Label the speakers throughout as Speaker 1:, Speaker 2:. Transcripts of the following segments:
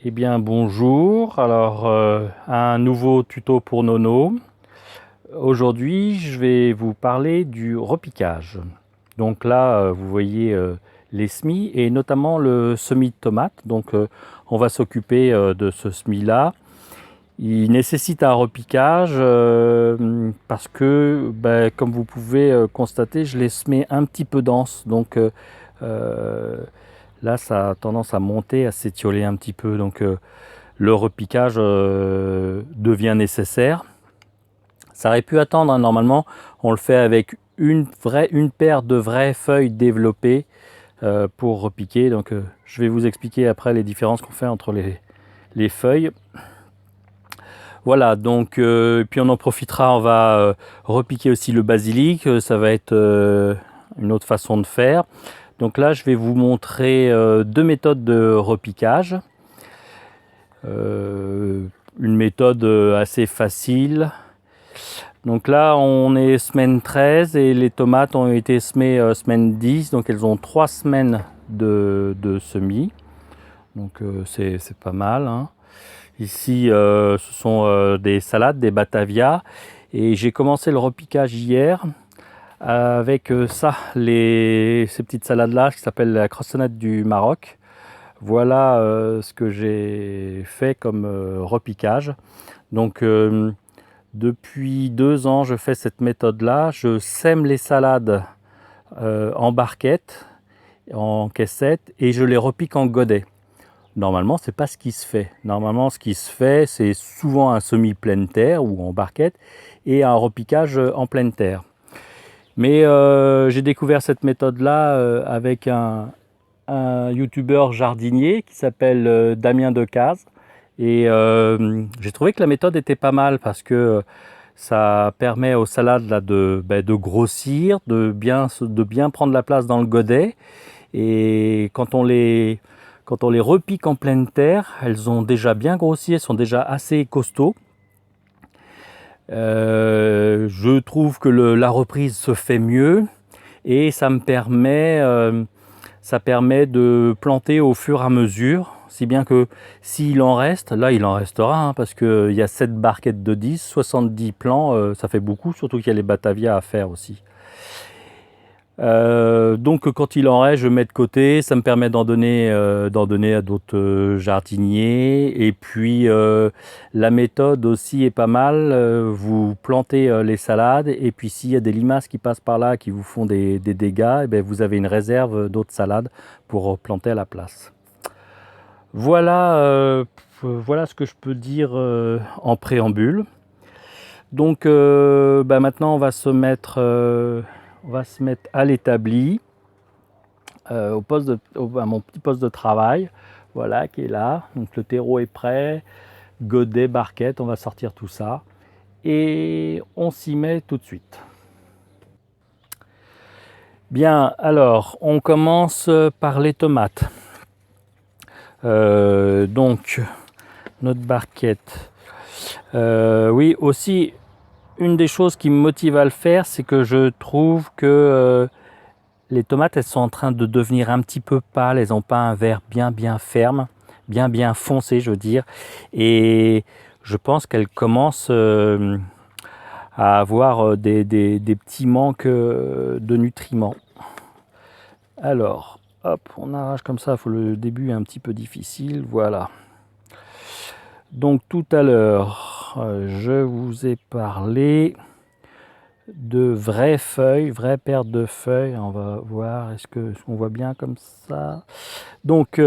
Speaker 1: Eh bien bonjour, alors un nouveau tuto pour Nono. Aujourd'hui je vais vous parler du repiquage. Donc là vous voyez les semis et notamment le semis de tomates. Donc on va s'occuper de ce semis là. Il nécessite un repiquage parce que comme vous pouvez constater je l'ai semé un petit peu dense. Donc là ça a tendance à monter, à s'étioler un petit peu. Donc le repiquage devient nécessaire. Ça aurait pu attendre, hein. Normalement on le fait avec une paire de vraies feuilles développées pour repiquer. Donc je vais vous expliquer après les différences qu'on fait entre les feuilles. Voilà, donc puis on en profitera, on va repiquer aussi le basilic, ça va être une autre façon de faire. Donc là je vais vous montrer deux méthodes de repiquage. Une méthode assez facile. Donc là on est semaine 13 et les tomates ont été semées semaine 10, donc elles ont 3 semaines de semis. Donc c'est pas mal, hein. Ici ce sont des salades, des batavia, et j'ai commencé le repiquage hier avec ces petites salades là qui s'appellent la croissonnette du Maroc. Voilà ce que j'ai fait comme repiquage. Donc depuis 2 ans, je fais cette méthode-là. Je sème les salades en barquette, en caissette, et je les repique en godet. Normalement, c'est pas ce qui se fait. Normalement, ce qui se fait, c'est souvent un semis pleine terre ou en barquette et un repiquage en pleine terre. Mais j'ai découvert cette méthode-là avec un youtubeur jardinier qui s'appelle Damien Decazes. Et j'ai trouvé que la méthode était pas mal parce que ça permet aux salades là, de grossir, de bien prendre la place dans le godet. Et quand on les repique en pleine terre, elles ont déjà bien grossi, elles sont déjà assez costauds. Je trouve que la reprise se fait mieux et ça permet de planter au fur et à mesure, si bien que s'il en reste, là il en restera, hein, parce qu'il y a 7 barquettes de 10, 70 plants, ça fait beaucoup, surtout qu'il y a les batavia à faire aussi. Donc quand il en reste, je mets de côté, ça me permet d'en donner à d'autres jardiniers. Et puis la méthode aussi est pas mal, vous plantez les salades et puis s'il y a des limaces qui passent par là qui vous font des dégâts, et bien, vous avez une réserve d'autres salades pour planter à la place. Voilà, voilà ce que je peux dire en préambule. Donc maintenant on va se mettre à l'établi, à mon petit poste de travail, voilà, qui est là. Donc le terreau est prêt, godet, barquette, on va sortir tout ça et on s'y met tout de suite. Bien, alors on commence par les tomates. Donc notre barquette. Oui, aussi une des choses qui me motive à le faire, c'est que je trouve que les tomates, elles sont en train de devenir un petit peu pâles, elles n'ont pas un vert bien ferme, bien foncé, je veux dire. Et je pense qu'elles commencent à avoir des petits manques de nutriments. Alors, hop, on arrache comme ça, le début est un petit peu difficile, voilà. Donc tout à l'heure, je vous ai parlé de vraies feuilles, vraies paires de feuilles. On va voir, est-ce qu'on voit bien comme ça? Donc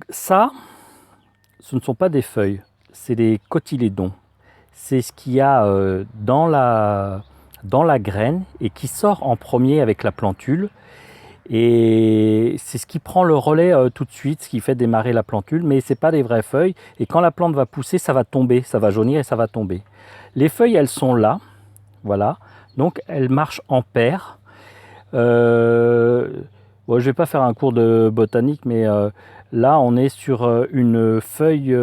Speaker 1: ça, ce ne sont pas des feuilles, c'est des cotylédons. C'est ce qu'il y a dans la graine et qui sort en premier avec la plantule. Et c'est ce qui prend le relais tout de suite, ce qui fait démarrer la plantule, mais ce n'est pas des vraies feuilles. Et quand la plante va pousser, ça va tomber, ça va jaunir et ça va tomber. Les feuilles, elles sont là, voilà. Donc elles marchent en paires. Bon, je ne vais pas faire un cours de botanique, mais là on est sur une feuille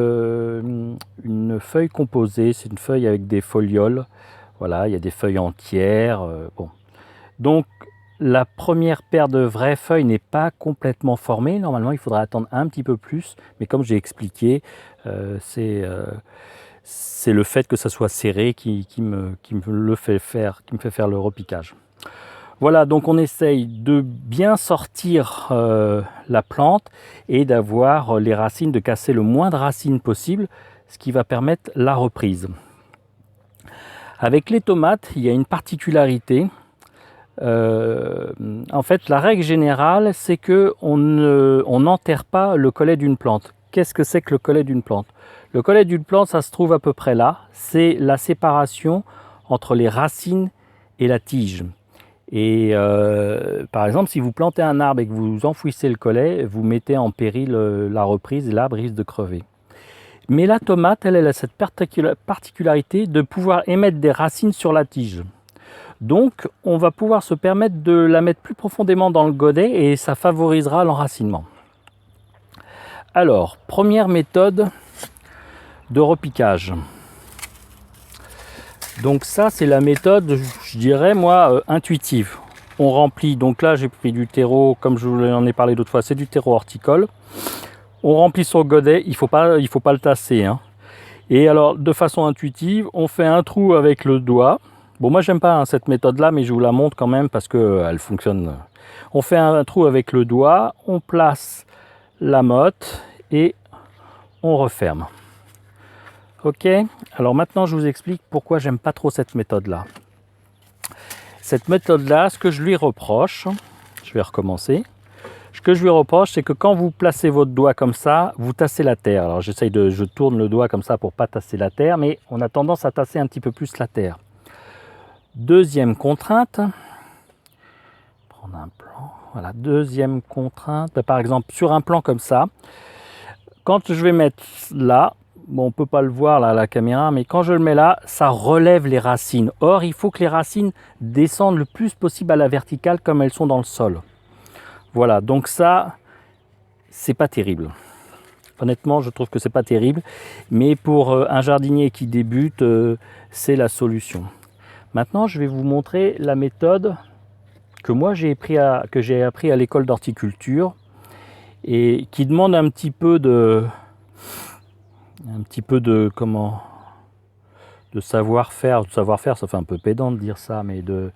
Speaker 1: composée. C'est une feuille avec des folioles. Voilà, il y a des feuilles entières. Bon. Donc la première paire de vraies feuilles n'est pas complètement formée. Normalement, il faudra attendre un petit peu plus. Mais comme j'ai expliqué, c'est le fait que ça soit serré qui me fait faire le repiquage. Voilà, donc on essaye de bien sortir la plante et d'avoir les racines, de casser le moins de racines possible, ce qui va permettre la reprise. Avec les tomates, il y a une particularité. En fait, la règle générale, c'est qu'on n'enterre pas le collet d'une plante. Qu'est-ce que c'est que le collet d'une plante? Le collet d'une plante, ça se trouve à peu près là. C'est la séparation entre les racines et la tige. Et par exemple, si vous plantez un arbre et que vous enfouissez le collet, vous mettez en péril la reprise et l'arbre risque de crever. Mais la tomate, elle a cette particularité de pouvoir émettre des racines sur la tige. Donc, on va pouvoir se permettre de la mettre plus profondément dans le godet et ça favorisera l'enracinement. Alors, première méthode de repiquage. Donc ça, c'est la méthode, je dirais, moi, intuitive. On remplit, donc là, j'ai pris du terreau, comme je vous en ai parlé d'autres fois, c'est du terreau horticole. On remplit son godet, il faut pas le tasser, hein. Et alors, de façon intuitive, on fait un trou avec le doigt. Bon, moi, j'aime pas cette méthode-là, mais je vous la montre quand même parce qu'elle fonctionne. On fait un trou avec le doigt, on place la motte et on referme. Ok, alors maintenant, je vous explique pourquoi j'aime pas trop cette méthode-là. Cette méthode-là, ce que je lui reproche, je vais recommencer. Ce que je lui reproche, c'est que quand vous placez votre doigt comme ça, vous tassez la terre. Alors je tourne le doigt comme ça pour pas tasser la terre, mais on a tendance à tasser un petit peu plus la terre. Deuxième contrainte, prendre un plan. Voilà, deuxième contrainte. Par exemple, sur un plan comme ça, quand je vais mettre là, bon, on peut pas le voir là à la caméra, mais quand je le mets là, ça relève les racines. Or, il faut que les racines descendent le plus possible à la verticale comme elles sont dans le sol. Voilà, donc ça, c'est pas terrible. Honnêtement, je trouve que c'est pas terrible, mais pour un jardinier qui débute, c'est la solution. Maintenant, je vais vous montrer la méthode que moi j'ai appris à l'école d'horticulture et qui demande un petit peu de savoir-faire. Savoir-faire, ça fait un peu pédant de dire ça, mais de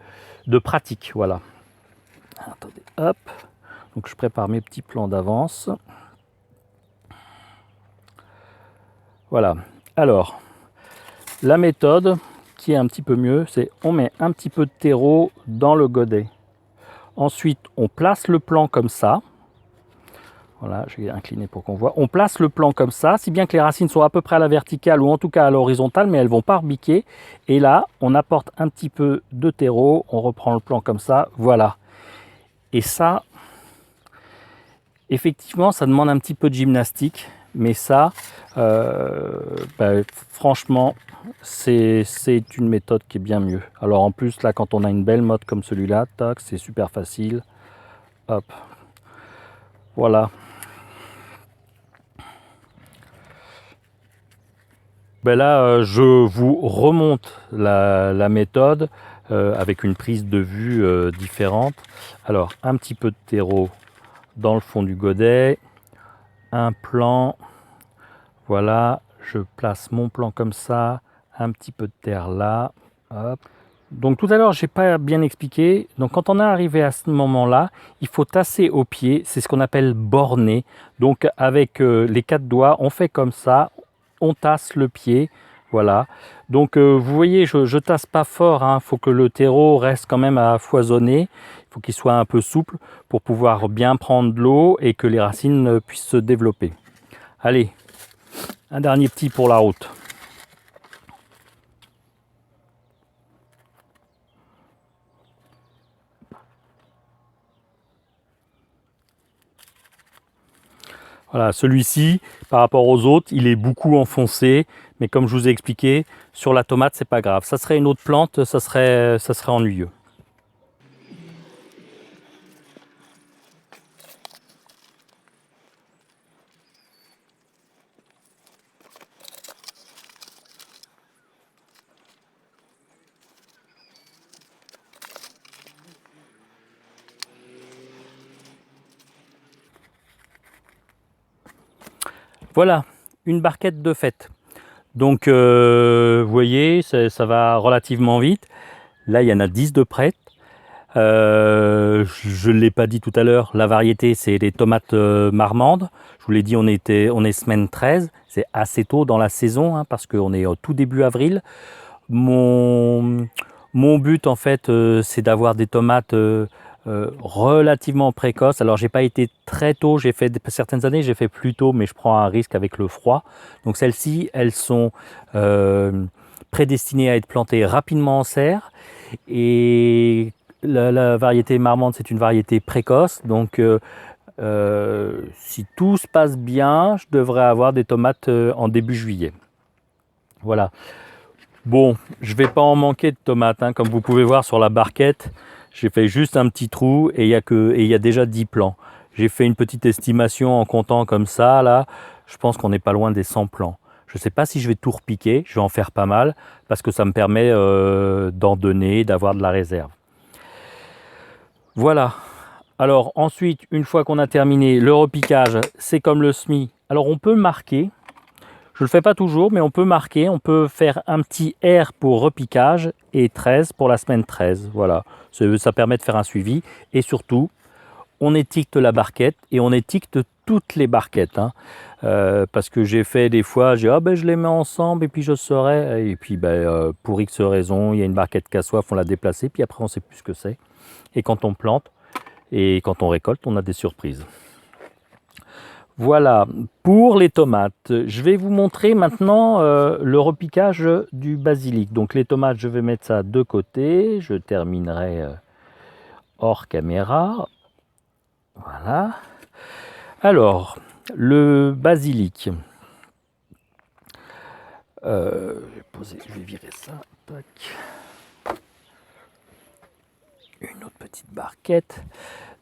Speaker 1: pratique, voilà. Attendez, hop. Donc je prépare mes petits plans d'avance. Voilà. Alors, la méthode qui est un petit peu mieux, c'est on met un petit peu de terreau dans le godet. Ensuite, on place le plan comme ça. Voilà, je vais incliner pour qu'on voit. On place le plan comme ça, si bien que les racines sont à peu près à la verticale ou en tout cas à l'horizontale, mais elles ne vont pas rebiquer. Et là, on apporte un petit peu de terreau, on reprend le plan comme ça, voilà. Et ça, effectivement, ça demande un petit peu de gymnastique, mais ça, franchement, c'est une méthode qui est bien mieux. Alors en plus, là, quand on a une belle motte comme celui-là, tac, c'est super facile. Hop, voilà. Ben là, je vous remonte la méthode avec une prise de vue différente. Alors, un petit peu de terreau dans le fond du godet, un plan, voilà, je place mon plan comme ça, un petit peu de terre là, hop. Donc tout à l'heure, j'ai pas bien expliqué. Donc quand on est arrivé à ce moment-là, il faut tasser au pied, c'est ce qu'on appelle borner. Donc avec les quatre doigts, on fait comme ça, on tasse le pied, voilà. Donc vous voyez, je tasse pas fort, hein. Faut que le terreau reste quand même à foisonner. Il faut qu'il soit un peu souple pour pouvoir bien prendre de l'eau et que les racines puissent se développer. Allez, un dernier petit pour la route. Voilà, celui-ci, par rapport aux autres, il est beaucoup enfoncé, mais comme je vous ai expliqué, sur la tomate, c'est pas grave. Ça serait une autre plante, ça serait ennuyeux. Voilà, une barquette de fête. Donc, vous voyez, ça va relativement vite. Là, il y en a 10 de prêtes. Je ne l'ai pas dit tout à l'heure, la variété, c'est les tomates marmandes. Je vous l'ai dit, on est semaine 13. C'est assez tôt dans la saison, hein, parce qu'on est au tout début avril. Mon but, en fait, c'est d'avoir des tomates relativement précoces. Alors, j'ai pas été très tôt. J'ai fait certaines années, j'ai fait plus tôt, mais je prends un risque avec le froid. Donc, celles-ci, elles sont prédestinées à être plantées rapidement en serre. Et la variété marmande, c'est une variété précoce. Donc, si tout se passe bien, je devrais avoir des tomates en début juillet. Voilà. Bon, je vais pas en manquer de tomates, hein. Comme vous pouvez voir sur la barquette, j'ai fait juste un petit trou et il y a déjà 10 plants. J'ai fait une petite estimation en comptant comme ça, là. Je pense qu'on n'est pas loin des 100 plants. Je ne sais pas si je vais tout repiquer, je vais en faire pas mal, parce que ça me permet d'en donner, d'avoir de la réserve. Voilà. Alors ensuite, une fois qu'on a terminé le repiquage, c'est comme le semis. Alors on peut marquer. Je ne le fais pas toujours, mais on peut marquer, on peut faire un petit R pour repiquage et 13 pour la semaine 13. Voilà, ça permet de faire un suivi. Et surtout, on étiquete la barquette et on étiquete toutes les barquettes. Hein. Parce que j'ai fait des fois, je les mets ensemble et puis je saurai. Et puis pour X raison, il y a une barquette qui a soif, on l'a déplacée, puis après on ne sait plus ce que c'est. Et quand on plante et quand on récolte, on a des surprises. Voilà, pour les tomates. Je vais vous montrer maintenant le repiquage du basilic. Donc les tomates, je vais mettre ça de côté. Je terminerai hors caméra. Voilà. Alors, le basilic. Je vais virer ça. Tac. Une autre petite barquette.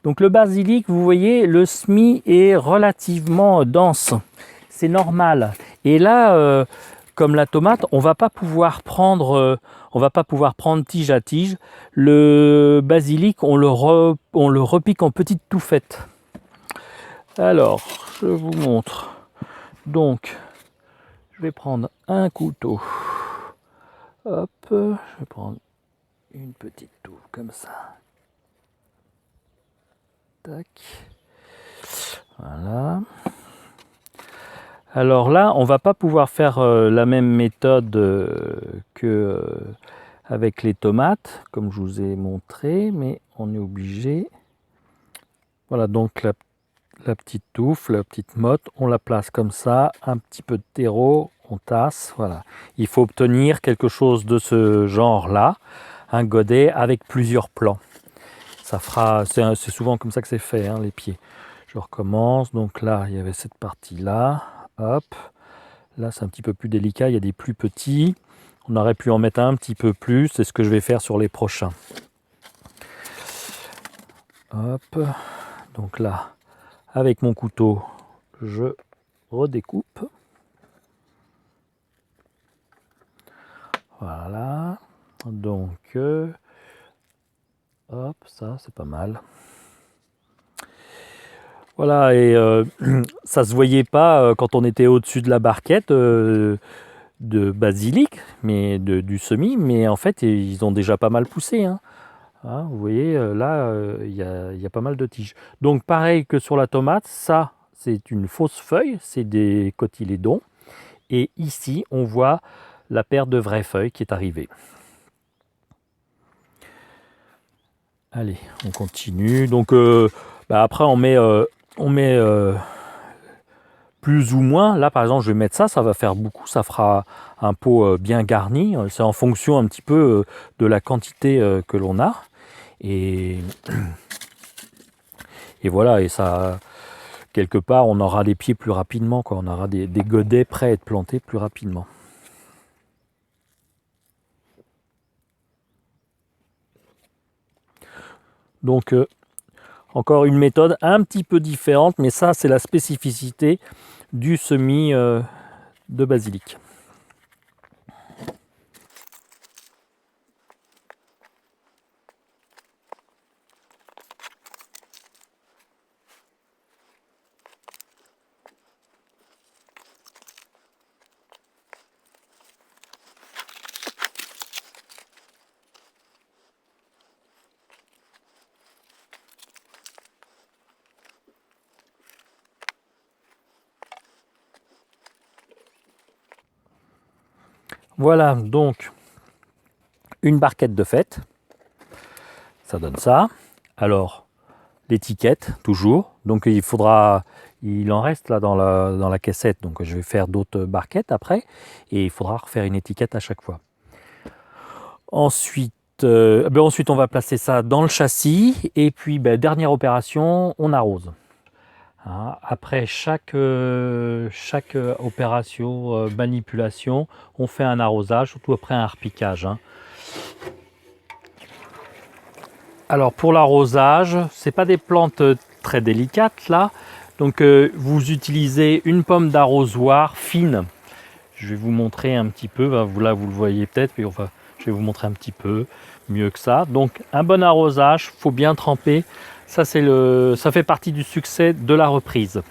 Speaker 1: Donc le basilic, vous voyez, le semis est relativement dense. C'est normal. Et là, comme la tomate, on va pas pouvoir prendre tige à tige. Le basilic, on le repique en petites touffettes. Alors, je vous montre. Donc, je vais prendre un couteau. Hop, je vais prendre une petite touffe comme ça. Tac. Voilà. Alors là, on va pas pouvoir faire la même méthode que avec les tomates, comme je vous ai montré, mais on est obligé. Voilà, donc la petite touffe, la petite motte, on la place comme ça, un petit peu de terreau, on tasse, voilà. Il faut obtenir quelque chose de ce genre-là, un godet avec plusieurs plants. Ça fera, c'est souvent comme ça que c'est fait, hein, les pieds. Je recommence, donc là, il y avait cette partie-là, hop. Là, c'est un petit peu plus délicat, il y a des plus petits. On aurait pu en mettre un petit peu plus, c'est ce que je vais faire sur les prochains. Hop, donc là, avec mon couteau, je redécoupe. Voilà, donc, hop, ça c'est pas mal. Voilà, et ça se voyait pas quand on était au-dessus de la barquette de basilic, mais du semis, mais en fait ils ont déjà pas mal poussé. Hein. Hein, vous voyez, là il y a pas mal de tiges. Donc pareil que sur la tomate, ça c'est une fausse feuille, c'est des cotylédons. Et ici on voit la paire de vraies feuilles qui est arrivée. Allez, on continue. Donc après on met plus ou moins. Là, par exemple, je vais mettre ça, ça va faire beaucoup. Ça fera un pot bien garni. C'est en fonction un petit peu de la quantité que l'on a. Et voilà, et ça, quelque part, on aura des pieds plus rapidement, quoi. On aura des godets prêts à être plantés plus rapidement. Donc, encore une méthode un petit peu différente, mais ça, c'est la spécificité du semis de basilic. Voilà, donc une barquette de fête, ça donne ça. Alors, l'étiquette, toujours. Donc il en reste là dans la caissette, donc je vais faire d'autres barquettes après, et il faudra refaire une étiquette à chaque fois. Ensuite, ensuite on va placer ça dans le châssis, et puis dernière opération, on arrose. Hein, après chaque opération, manipulation, on fait un arrosage, surtout après un repiquage. Hein. Alors pour l'arrosage, c'est pas des plantes très délicates là, donc vous utilisez une pomme d'arrosoir fine. Je vais vous montrer un petit peu, là vous le voyez peut-être, mais je vais vous montrer un petit peu mieux que ça. Donc un bon arrosage, faut bien tremper. Ça fait partie du succès de la reprise.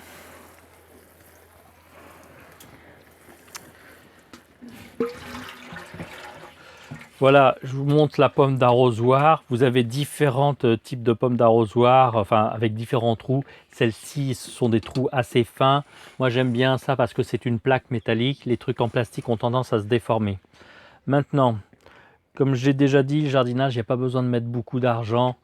Speaker 1: Voilà, je vous montre la pomme d'arrosoir. Vous avez différents types de pommes d'arrosoir, enfin avec différents trous. Celles-ci, ce sont des trous assez fins. Moi, j'aime bien ça parce que c'est une plaque métallique. Les trucs en plastique ont tendance à se déformer. Maintenant, comme j'ai déjà dit, le jardinage, il n'y a pas besoin de mettre beaucoup d'argent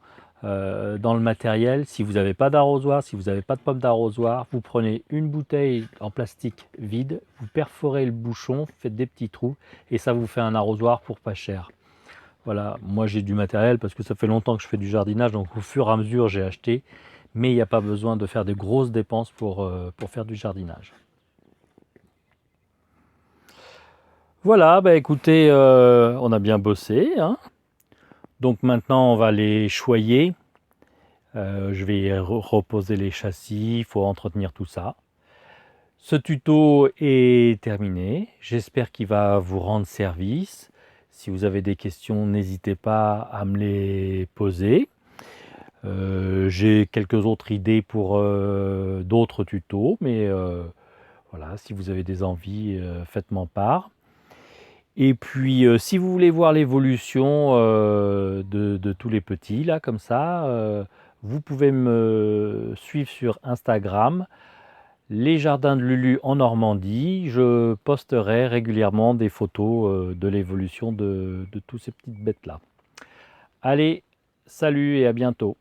Speaker 1: dans le matériel. Si vous n'avez pas d'arrosoir, si vous n'avez pas de pomme d'arrosoir, vous prenez une bouteille en plastique vide, vous perforez le bouchon, faites des petits trous et ça vous fait un arrosoir pour pas cher. Voilà, moi j'ai du matériel parce que ça fait longtemps que je fais du jardinage, donc au fur et à mesure j'ai acheté, mais il n'y a pas besoin de faire de grosses dépenses pour faire du jardinage. Voilà, écoutez, on a bien bossé, hein. Donc maintenant on va les choyer. Je vais reposer les châssis, il faut entretenir tout ça. Ce tuto est terminé. J'espère qu'il va vous rendre service. Si vous avez des questions, n'hésitez pas à me les poser. J'ai quelques autres idées pour d'autres tutos, mais voilà, si vous avez des envies, faites-m'en part. Et puis, si vous voulez voir l'évolution de tous les petits, là, comme ça, vous pouvez me suivre sur Instagram, les jardins de Lulu en Normandie. Je posterai régulièrement des photos de l'évolution de toutes ces petites bêtes-là. Allez, salut et à bientôt.